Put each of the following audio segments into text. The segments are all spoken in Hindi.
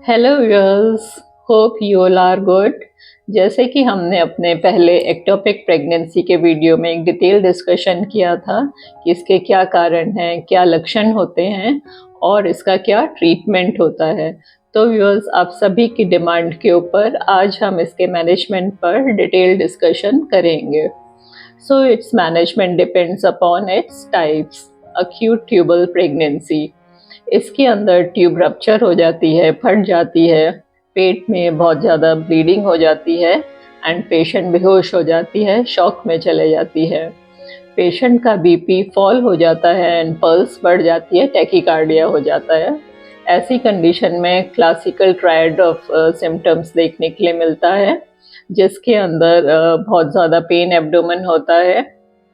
Hello viewers, hope you all are good. जैसे कि हमने अपने पहले एक्टोपिक प्रेगनेंसी के वीडियो में एक डिटेल डिस्कशन किया था कि इसके क्या कारण हैं, क्या लक्षण होते हैं और इसका क्या ट्रीटमेंट होता है। तो व्यूअर्स, आप सभी की डिमांड के ऊपर आज हम इसके मैनेजमेंट पर डिटेल डिस्कशन करेंगे। So its management depends upon its types. Acute tubal pregnancy, इसके अंदर ट्यूब रप्चर हो जाती है, फट जाती है, पेट में बहुत ज़्यादा ब्लीडिंग हो जाती है एंड पेशेंट बेहोश हो जाती है, शॉक में चले जाती है। पेशेंट का बीपी फॉल हो जाता है एंड पल्स बढ़ जाती है, टैकीकार्डिया हो जाता है। ऐसी कंडीशन में क्लासिकल ट्रायड ऑफ सिम्टम्स देखने के लिए मिलता है, जिसके अंदर बहुत ज़्यादा पेन एब्डोमेन होता है,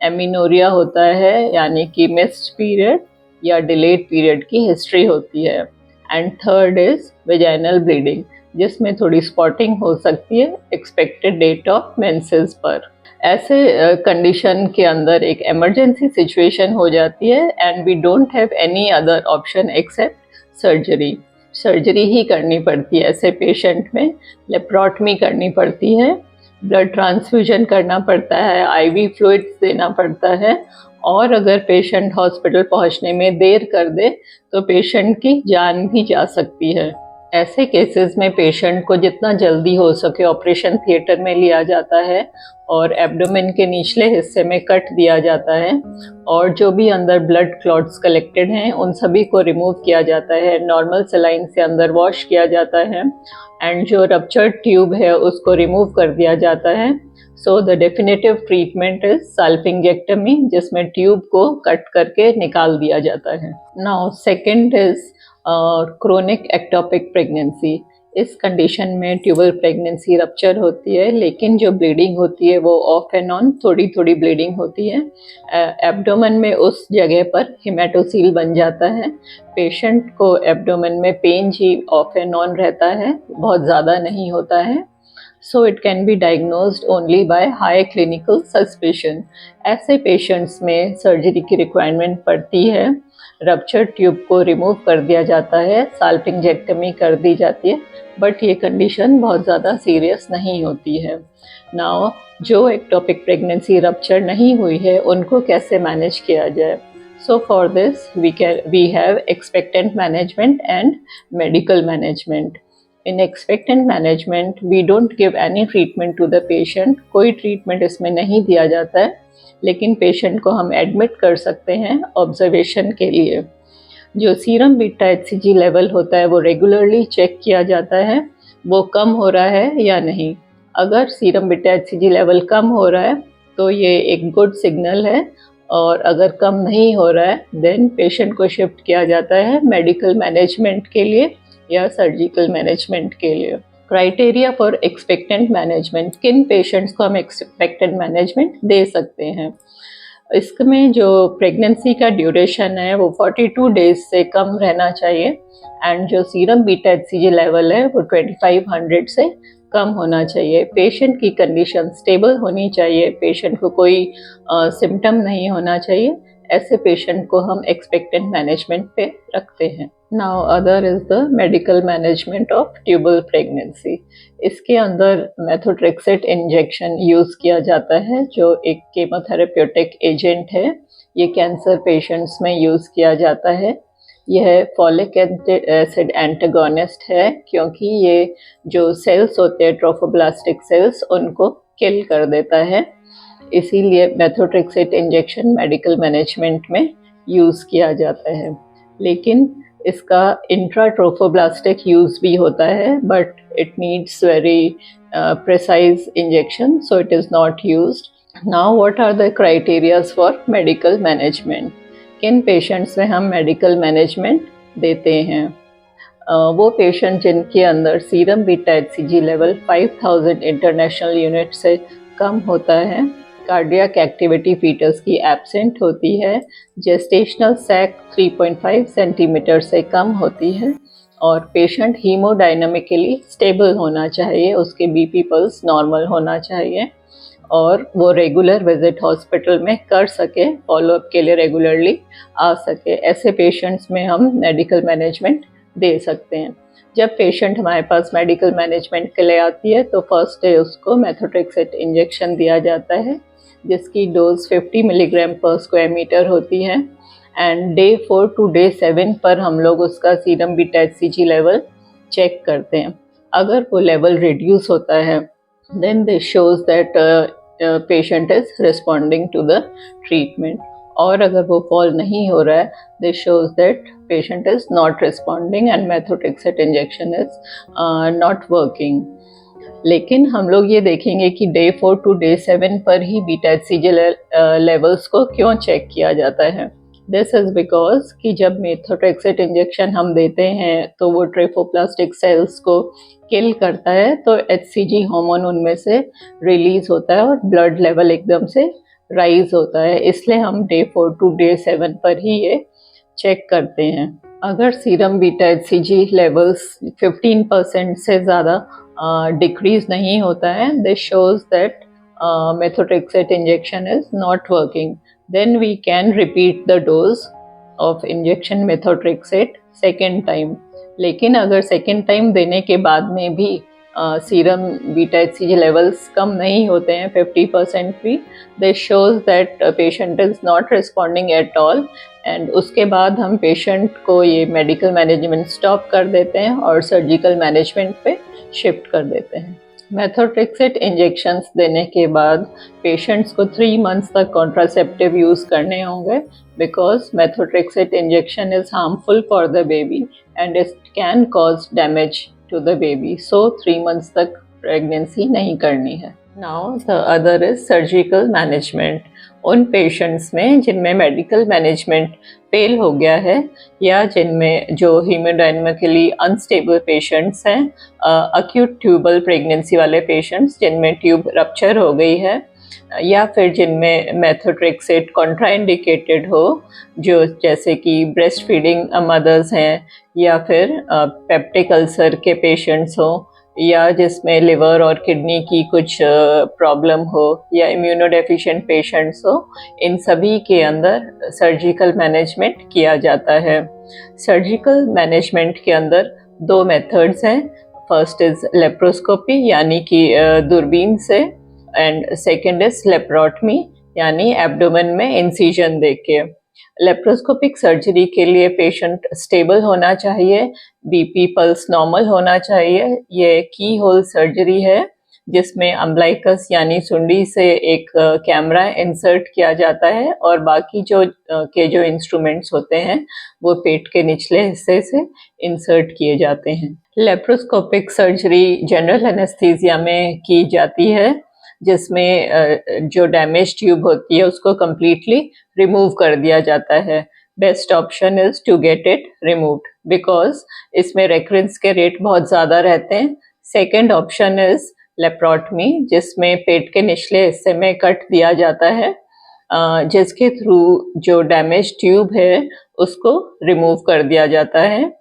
एमिनोरिया होता है यानी कि मिस्ड पीरियड या डिलेड पीरियड की हिस्ट्री होती है, and third is vaginal bleeding, जिसमें थोड़ी स्पॉटिंग हो सकती है एक्सपेक्टेड डेट ऑफ मेंसेस पर। ऐसे कंडीशन के अंदर एक इमरजेंसी सिचुएशन हो जाती है and we don't have any other option except surgery. Surgery ही करनी पड़ती है ऐसे पेशेंट में। लेप्रोटमी करनी पड़ती है, ब्लड ट्रांसफ्यूजन करना पड़ता है, आईवी फ्लूइड्स देना पड़ता है, और अगर पेशेंट हॉस्पिटल पहुंचने में देर कर दे तो पेशेंट की जान भी जा सकती है। ऐसे केसेस में पेशेंट को जितना जल्दी हो सके ऑपरेशन थिएटर में लिया जाता है और एब्डोमेन के निचले हिस्से में कट दिया जाता है, और जो भी अंदर ब्लड क्लॉट्स कलेक्टेड हैं उन सभी को रिमूव किया जाता है, नॉर्मल सलाइन से अंदर वॉश किया जाता है एंड जो रप्चर्ड ट्यूब है उसको रिमूव कर दिया जाता है। So the definitive treatment is salpingectomy, जिसमें ट्यूब को कट करके निकाल दिया जाता है। Now second is chronic ectopic pregnancy. इस कंडीशन में ट्यूबल प्रेगनेंसी रप्चर होती है, लेकिन जो ब्लीडिंग होती है वो ऑफ एंड ऑन थोड़ी थोड़ी ब्लीडिंग होती है। एब्डोमेन में उस जगह पर हेमाटोसील बन जाता है। पेशेंट को एब्डोमेन में पेन जी ऑफ एंड ऑन रहता है, बहुत ज़्यादा नहीं होता है। So it can be diagnosed only by high clinical suspicion. ऐसे पेशेंट्स में सर्जरी की रिक्वायरमेंट पड़ती है, रप्चर ट्यूब को रिमूव कर दिया जाता है, साल्पिंगेक्टमी कर दी जाती है, बट ये कंडीशन बहुत ज़्यादा सीरियस नहीं होती है। नाउ जो एक्टोपिक प्रेगनेंसी रप्चर नहीं हुई है उनको कैसे मैनेज किया जाए? So for this we have expectant management and medical management. In expectant management we don't give any treatment to the patient, कोई ट्रीटमेंट इसमें नहीं दिया जाता है, लेकिन पेशेंट को हम एडमिट कर सकते हैं ऑब्जर्वेशन के लिए। जो सीरम बीटा एचसीजी लेवल होता है वो रेगुलरली चेक किया जाता है, वो कम हो रहा है या नहीं। अगर सीरम बीटा एचसीजी लेवल कम हो रहा है तो ये एक गुड सिग्नल है, और अगर कम नहीं हो रहा है देन पेशेंट को शिफ्ट किया जाता है मेडिकल मैनेजमेंट के लिए या सर्जिकल मैनेजमेंट के लिए। क्राइटेरिया फॉर एक्सपेक्टेंट मैनेजमेंट, किन पेशेंट्स को हम एक्सपेक्टेंट मैनेजमेंट दे सकते हैं? इसमें जो प्रेगनेंसी का ड्यूरेशन है वो 42 डेज से कम रहना चाहिए, एंड जो सीरम बीटा एचसीजी लेवल है वो 2500 से कम होना चाहिए। पेशेंट की कंडीशन स्टेबल होनी चाहिए, पेशेंट को कोई सिम्टम नहीं होना चाहिए। ऐसे पेशेंट को हम एक्सपेक्टेंट मैनेजमेंट पे रखते हैं। Now other is the medical management of tubal pregnancy. इसके अंदर मेथोट्रेक्सेट इंजेक्शन यूज़ किया जाता है, जो एक कीमोथेरेप्यूटिक एजेंट है। ये कैंसर पेशेंट्स में यूज़ किया जाता है। यह फॉलिक एसिड एंटागोनिस्ट है, क्योंकि ये जो सेल्स होते हैं ट्रोफोब्लास्टिक सेल्स उनको किल कर देता है, इसीलिए मेथोट्रेक्सेट इंजेक्शन मेडिकल मैनेजमेंट में यूज़ किया जाता है। लेकिन इसका इंट्राट्रोफोब्लास्टिक यूज़ भी होता है, but it needs very precise injection, so it is not used. Now what are the criterias for medical management? किन पेशेंट्स में हम मेडिकल मैनेजमेंट देते हैं? वो पेशेंट जिनके अंदर serum beta HCG level 5000 international unit से कम होता है, कार्डियक एक्टिविटी फीटस की एब्सेंट होती है, जेस्टेशनल सैक 3.5 सेंटीमीटर से कम होती है, और पेशेंट हीमोडायनामिकली स्टेबल होना चाहिए, उसके बीपी पल्स नॉर्मल होना चाहिए, और वो रेगुलर विजिट हॉस्पिटल में कर सके, फॉलोअप के लिए रेगुलरली आ सके। ऐसे पेशेंट्स में हम मेडिकल मैनेजमेंट दे सकते हैं। जब पेशेंट हमारे पास मेडिकल मैनेजमेंट के लिए आती है तो फर्स्ट डे उसको मेथोट्रेक्सेट इंजेक्शन दिया जाता है, जिसकी डोज 50 मिलीग्राम पर स्क्वायर मीटर होती है। एंड डे 4 टू डे 7 पर हम लोग उसका serum beta HCG level check करते हैं। अगर वो लेवल रिड्यूस होता है then this shows that patient is responding to the treatment, और अगर वो फॉल नहीं हो रहा है this shows that patient is not responding and methotrexate injection is not working. लेकिन हम लोग ये देखेंगे कि डे 4 टू डे 7 पर ही बीटा HCG लेवल्स को क्यों चेक किया जाता है। दिस इज बिकॉज कि जब मेथोट्रेक्सेट इंजेक्शन हम देते हैं तो वो ट्रोफोप्लास्टिक सेल्स को किल करता है, तो HCG हार्मोन उनमें से रिलीज होता है और ब्लड लेवल एकदम से राइज होता है। इसलिए हम डे 4 टू डे 7 पर ही ये चेक करते हैं। अगर सीरम बीटा HCG लेवल्स 15% से ज़्यादा डिक्रीज नहीं होता है, this shows that methotrexate injection is not working. Then we can repeat the dose of injection methotrexate second time. लेकिन अगर सेकेंड टाइम देने के बाद में भी सीरम बीटा HCG लेवल्स कम नहीं होते हैं 50% भी, this shows that patient is not responding at all, and उसके बाद हम पेशेंट को ये मेडिकल मैनेजमेंट स्टॉप कर देते हैं और सर्जिकल मैनेजमेंट पे शिफ्ट कर देते हैं। मेथोट्रेक्सेट इंजेक्शंस देने के बाद पेशेंट्स को 3 मंथ्स तक कॉन्ट्रासेप्टिव यूज़ करने होंगे, because methotrexate injection is harmful for the baby and it can cause damage to the baby. सो 3 मंथ्स तक प्रेगनेंसी नहीं करनी है। Now the other is surgical management. उन पेशेंट्स में जिनमें मेडिकल मैनेजमेंट फेल हो गया है या जिनमें जो हीमोडायनामिकली अनस्टेबल पेशेंट्स हैं, अक्यूट ट्यूबल प्रेगनेंसी वाले पेशेंट्स जिनमें ट्यूब रप्चर हो गई है, या फिर जिनमें मेथोट्रेक्सेट कॉन्ट्राइंडिकेटेड हो, जो जैसे कि ब्रेस्ट फीडिंग मदर्स हैं, या फिर पेप्टिक अल्सर के पेशेंट्स हों, या जिसमें लिवर और किडनी की कुछ प्रॉब्लम हो, या इम्यूनोडेफिशिएंट पेशेंट्स हो, इन सभी के अंदर सर्जिकल मैनेजमेंट किया जाता है। सर्जिकल मैनेजमेंट के अंदर 2 मेथड्स हैं। फर्स्ट इज लेप्रोस्कोपी यानी कि दूरबीन से, एंड सेकेंड इज लेप्रोटमी यानी एब्डोमेन में इंसिजन देके। लेप्रोस्कोपिक सर्जरी के लिए पेशेंट स्टेबल होना चाहिए, बीपी पल्स नॉर्मल होना चाहिए। ये की होल सर्जरी है जिसमें अम्बलाइकस यानी सुंडी से एक कैमरा इंसर्ट किया जाता है और बाकी जो इंस्ट्रूमेंट्स होते हैं वो पेट के निचले हिस्से से इंसर्ट किए जाते हैं। लेप्रोस्कोपिक सर्जरी जनरल एनेस्थीसिया में की जाती है, जिसमें जो डैमेज ट्यूब होती है उसको कम्प्लीटली रिमूव कर दिया जाता है। Best option is to get it removed because इसमें रेकरेंस के रेट बहुत ज़्यादा रहते हैं। सेकेंड ऑप्शन इज लेप्रोटमी, जिसमें पेट के निचले हिस्से में कट दिया जाता है, जिसके थ्रू जो डैमेज ट्यूब है उसको रिमूव कर दिया जाता है।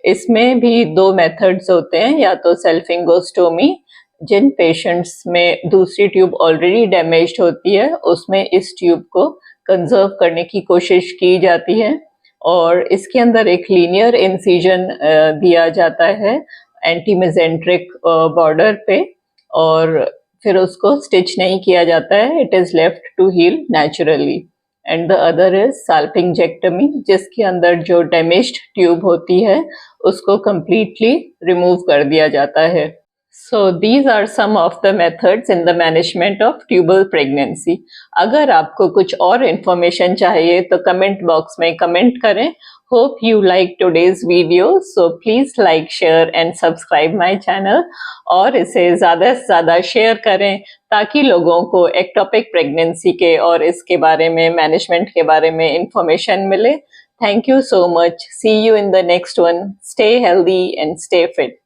इसमें भी 2 मेथड्स होते हैं, या तो सेल्फिंगोस्टोमी, जिन पेशेंट्स में दूसरी ट्यूब ऑलरेडी डैमेज्ड होती है उसमें इस ट्यूब को कंजर्व करने की कोशिश की जाती है, और इसके अंदर एक लीनियर इंसिजन दिया जाता है एंटीमेसेंट्रिक बॉर्डर पे, और फिर उसको स्टिच नहीं किया जाता है, it is left to heal naturally. And the other is salpingectomy, जिसके अंदर जो डैमेज्ड ट्यूब होती है उसको completely रिमूव कर दिया जाता है। So these are some of the methods in the management of tubal pregnancy. अगर आपको कुछ और information चाहिए तो comment box में comment करें। Hope you like today's video, so please like, share and subscribe my channel और इसे ज़्यादा से ज़्यादा share करें ताकि लोगों को ectopic pregnancy के और इसके बारे में management के बारे में information मिले। Thank you so much. See you in the next one. Stay healthy and stay fit.